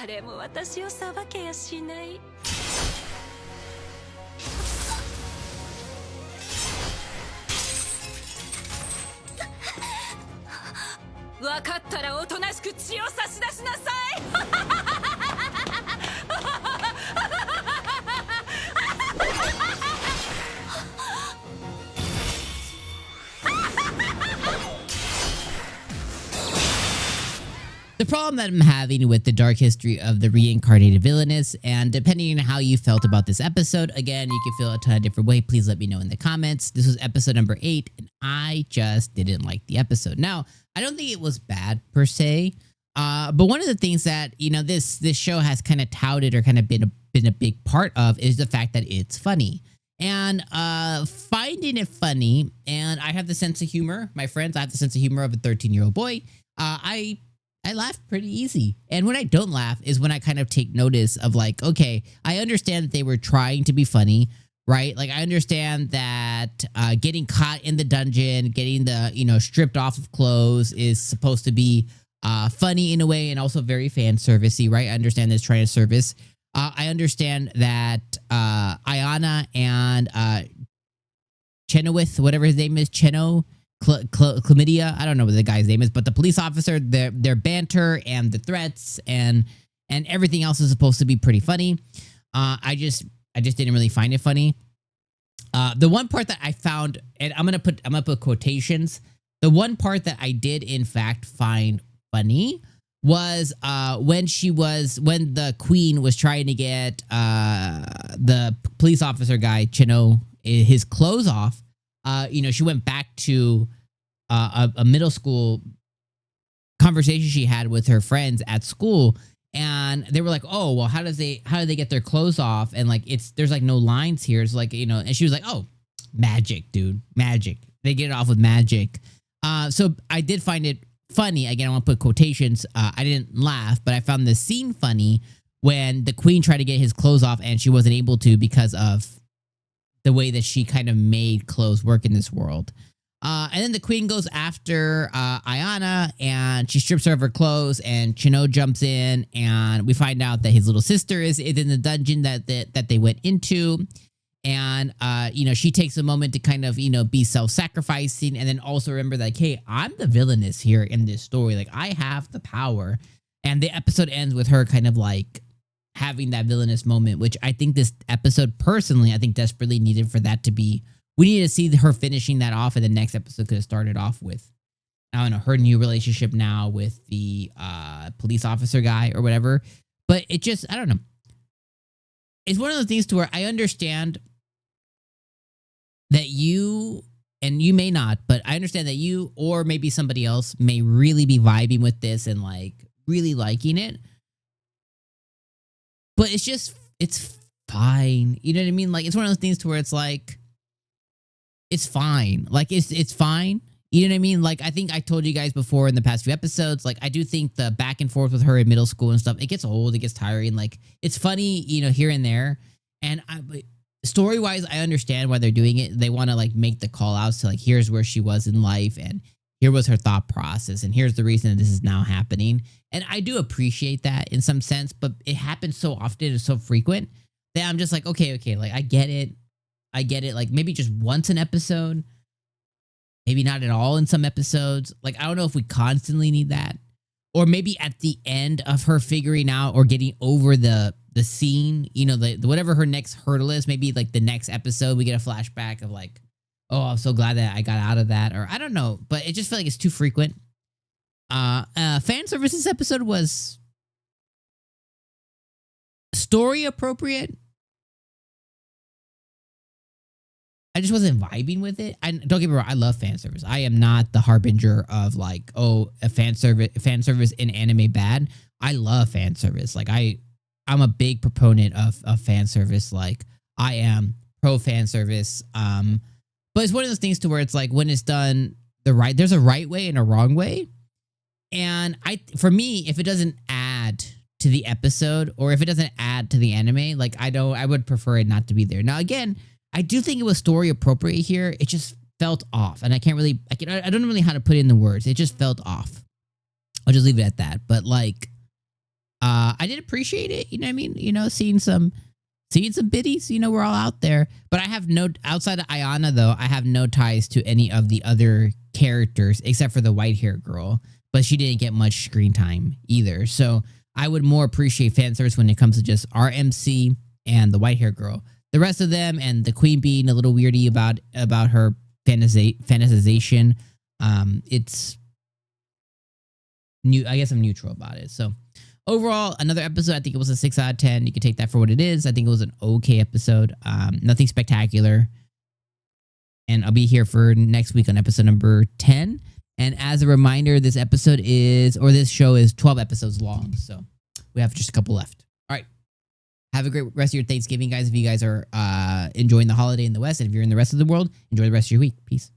誰も私を裁けやしない。分かったらおとなしく血を差し出しなさい。The problem that I'm having with the dark history of the reincarnated villainess, and depending on how you felt about this episode, again, you can feel a ton of different ways. Please let me know in the comments. This was episode number 8, and I just didn't like the episode. Now, I don't think it was bad per se, but one of the things that, you know, this show has kind of touted or kind of been a big part of is the fact that it's funny. And finding it funny, and I have the sense of humor, my friends, I have the sense of humor of a 13-year-old boy. I laugh pretty easy. And when I don't laugh is when I kind of take notice of like, okay, I understand that they were trying to be funny, right? Like I understand that getting caught in the dungeon, getting the, you know, stripped off of clothes is supposed to be funny in a way and also very fan servicey, right? I understand this trying to service. I understand that Ayana and Chenoweth, whatever his name is, Chlamydia, I don't know what the guy's name is, but the police officer, their banter and the threats and everything else is supposed to be pretty funny. I just didn't really find it funny. The one part that I found, and I'm gonna put quotations. The one part that I did in fact find funny was when the queen was trying to get the police officer guy Chino his clothes off. You know, she went back to a middle school conversation she had with her friends at school, and they were like, "Oh, well, how do they get their clothes off?" And like, there's like no lines here. It's like, you know, and she was like, "Oh, magic, dude, magic. They get it off with magic." So I did find it funny. Again, I want to put quotations. I didn't laugh, but I found the scene funny when the queen tried to get his clothes off and she wasn't able to because of the way that she kind of made clothes work in this world. And then the queen goes after Ayana and she strips her of her clothes and Chino jumps in and we find out that his little sister is in the dungeon that they went into. And, you know, she takes a moment to kind of, you know, be self-sacrificing and then also remember that, hey, I'm the villainess here in this story. Like, I have the power. And the episode ends with her kind of like having that villainous moment, which I think this episode personally, I think desperately needed for that to be, we needed to see her finishing that off and the next episode could have started off with, I don't know, her new relationship now with the police officer guy or whatever. But it just, I don't know. It's one of those things to where I understand that you, and you may not, but I understand that you or maybe somebody else may really be vibing with this and like really liking it. But it's just, it's fine. You know what I mean? Like, it's one of those things to where it's like, it's fine. Like, it's fine. You know what I mean? Like, I think I told you guys before in the past few episodes, like, I do think the back and forth with her in middle school and stuff, it gets old, it gets tiring. Like, it's funny, you know, here and there. And story-wise, I understand why they're doing it. They want to, like, make the call-outs to, like, here's where she was in life, and here was her thought process, and here's the reason that this is now happening. And I do appreciate that in some sense, but it happens so often and so frequent that I'm just like, okay, like, I get it. Like, maybe just once an episode, maybe not at all in some episodes. Like, I don't know if we constantly need that. Or maybe at the end of her figuring out or getting over the scene, you know, the whatever her next hurdle is, maybe like the next episode, we get a flashback of like, oh, I'm so glad that I got out of that. Or I don't know, but it just felt like it's too frequent. Fan service this episode was story appropriate. I just wasn't vibing with it. Don't get me wrong, I love fan service. I am not the harbinger of like, oh, a fan service in anime bad. I love fan service. Like I'm a big proponent of fan service. Like I am pro fan service. But it's one of those things to where it's like when it's done there's a right way and a wrong way. And for me, if it doesn't add to the episode or if it doesn't add to the anime, like I would prefer it not to be there. Now again, I do think it was story appropriate here. It just felt off, and I don't know really how to put it in the words. It just felt off. I'll just leave it at that. But like, I did appreciate it. You know what I mean? You know, seeing some biddies. You know, we're all out there. But I have no outside of Ayana though. I have no ties to any of the other characters except for the white hair girl. But she didn't get much screen time either. So I would more appreciate fan service when it comes to just RMC and the white hair girl. The rest of them and the queen being a little weirdy about her fantasization. It's new. I guess I'm neutral about it. So overall, another episode. I think it was a 6 out of 10. You can take that for what it is. I think it was an okay episode. Nothing spectacular. And I'll be here for next week on episode number 10. And as a reminder, this show is 12 episodes long. So we have just a couple left. All right. Have a great rest of your Thanksgiving, guys. If you guys are enjoying the holiday in the West, and if you're in the rest of the world, enjoy the rest of your week. Peace.